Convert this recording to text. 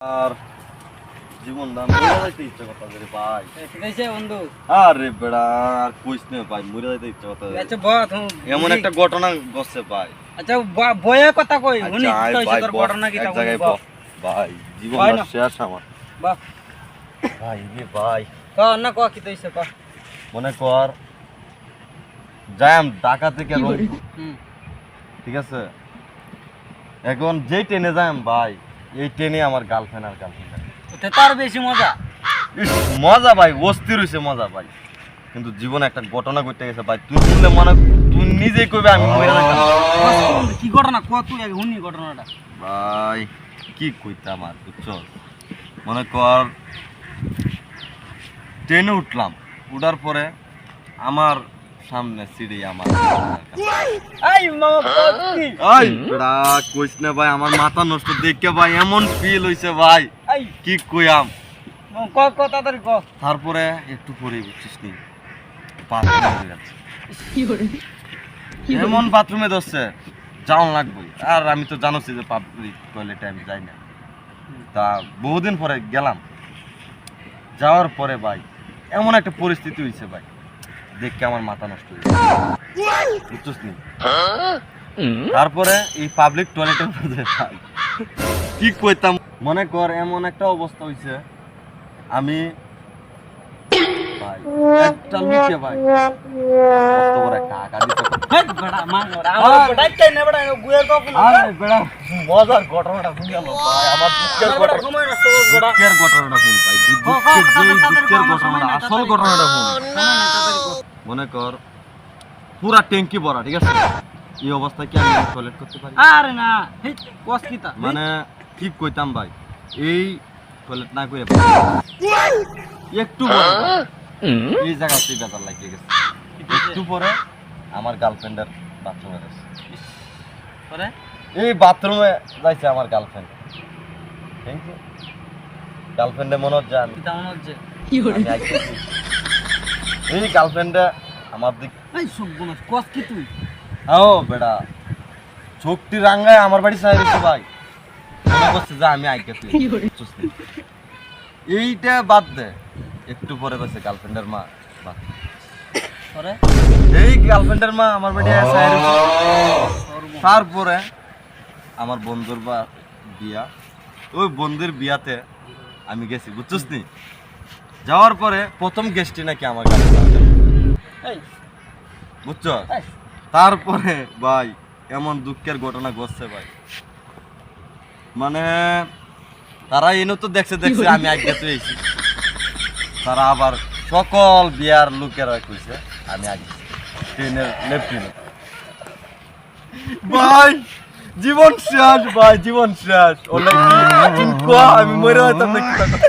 আর জীবন দান মরে যাইতে ইচ্ছা কথা রে ভাই। ঠিক আছে বন্ধু। আরে বেড়া আর কইস না ভাই, মরে যাইতে ইচ্ছা কথা। আচ্ছা বহুত এমন একটা ঘটনা ঘটছে ভাই। আচ্ছা বয়ে কথা কই শুনি আচ্ছা, কইছ ভাই, তোর বস, ঘটনা কি এক তা জায়গায় বল। বস। ভাই জীবন ভাই না। শেষ আমার বাহ ভাই রে ভাই। ক না ক কি তইছে ক। মনে কর যাইম ঢাকা থেকে রংপুর, হুম ঠিক আছে। এখন যেই ট্রেনে যাইম ভাই, এই ট্রেনে আমার গার্লফ্রেন্ড আর গার্লফ্রেন্ড। ওতে তার বেশি মজা। মজা ভাই, অস্থির হইছে মজা ভাই। কিন্তু জীবনে একটা ঘটনা ঘটে গেছে ভাই, তুই শুনলে মনে তুই নিজেই কইবে আমি মরে যাইতাম। কি ঘটনা ক তুই আগে শুনি ঘটনাটা। ভাই কি কইতাম আর বুঝছো, মনে কর ট্রেনে উঠলাম, উঠার পরে আমার সামনে সিঁড়ি আমার এই মামা কি এই বেড়া কইস না ভাই, আমার মাথা নষ্ট দেখে ভাই এমন ফিল হইছে ভাই, এই কি কইয়াম। ক ক তাড়াতাড়ি ক। তারপরে একটু পরে বুঝছিস নি বাথরুমে হয়ে যাচ্ছে, এমন বাথরুমে ধরছে যাওয়ান লাগবে। আর আমি তো জানোছি যে পাবলিক টয়লেটে আমি যাই না, তা বহুদিন পরে গেলাম। যাওয়ার পরে ভাই এমন একটা পরিস্থিতি হয়েছে ভাই, দেখে আমার মাথা নষ্ট হয়েছে বুঝছিস নি। তারপরে এই পাবলিক টয়লেটের মধ্যে ভাই কি কইতাম, মনে কর এমন একটা অবস্থা হয়েছে, আমি ভাই একটা লুকে ভাই কত বড় একটা আগা দিতে। হেই বড়া মা বড়া আমার বড়াই চাই না বড়া গুয়ের তো আপনি। আরে বেড়া মজার ঘটনাটা শুনি গেল ভাই, আমার দুঃখের ঘটনা, সময় নষ্ট করছ বড়া। দুঃখের ঘটনাটা শুন ভাই, দুঃখের ঘটনাটা, আসল ঘটনাটা শুন। মনে কর পুরা ট্যাঙ্কি ভরা, ঠিক আছে। এই অবস্থায় কি আমি টয়লেট করতে পারি? আরে না হেই কস কি তা মানে ঠিক কইতাম ভাই, এই টয়লেট না করে একটু পরে এই জায়গাতেই বেজার লাগিয়ে গেছে। একটু পরে আমার গার্লফ্রেন্ডের বাথরুমে গেছে, পরে এই বাথরুমে যাইছে আমার গার্লফ্রেন্ড। থ্যাংক ইউ গার্লফ্রেন্ডে মনে হচ্ছে আমি কি তা মনে হচ্ছে আমি আইতেছি। এই গার্লফ্রেন্ডে আমার দিক এই সব গুণ কস কি তুই ও বেড়া চোখটি রাঙ্গায় আমার বাড়ি চাই গেছে ভাই, মনে করছে যে আমি আইতেছি। এইটা বাদ দে, একটু পরে গেছে গার্লফ্রেন্ডের মা বাদ। পরে এই গার্লফ্রেন্ডের মা আমার বাড়ি চাই গেছে। তারপরে আমার বন্ধুর বিয়া, ওই বন্ধুর বিয়াতে আমি গেছি বুঝছিস নি। যাওয়ার পরে প্রথম গেস্টই নাকি আমার গার্লফ্রেন্ড, এই বুঝছো। এই তারপরে ভাই এমন দুঃখের ঘটনা ঘটছে ভাই, মানে তারা এনে তো দেখছে আমি আগে পেয়েছি, তারা আবার সকল বিয়ার লোকেরা কইছে আমি আগে ট্রেনের লেফটিনে। ভাই জীবন শেষ ভাই, জীবন শেষ। আমি মরে হইতাম না কি করতাম,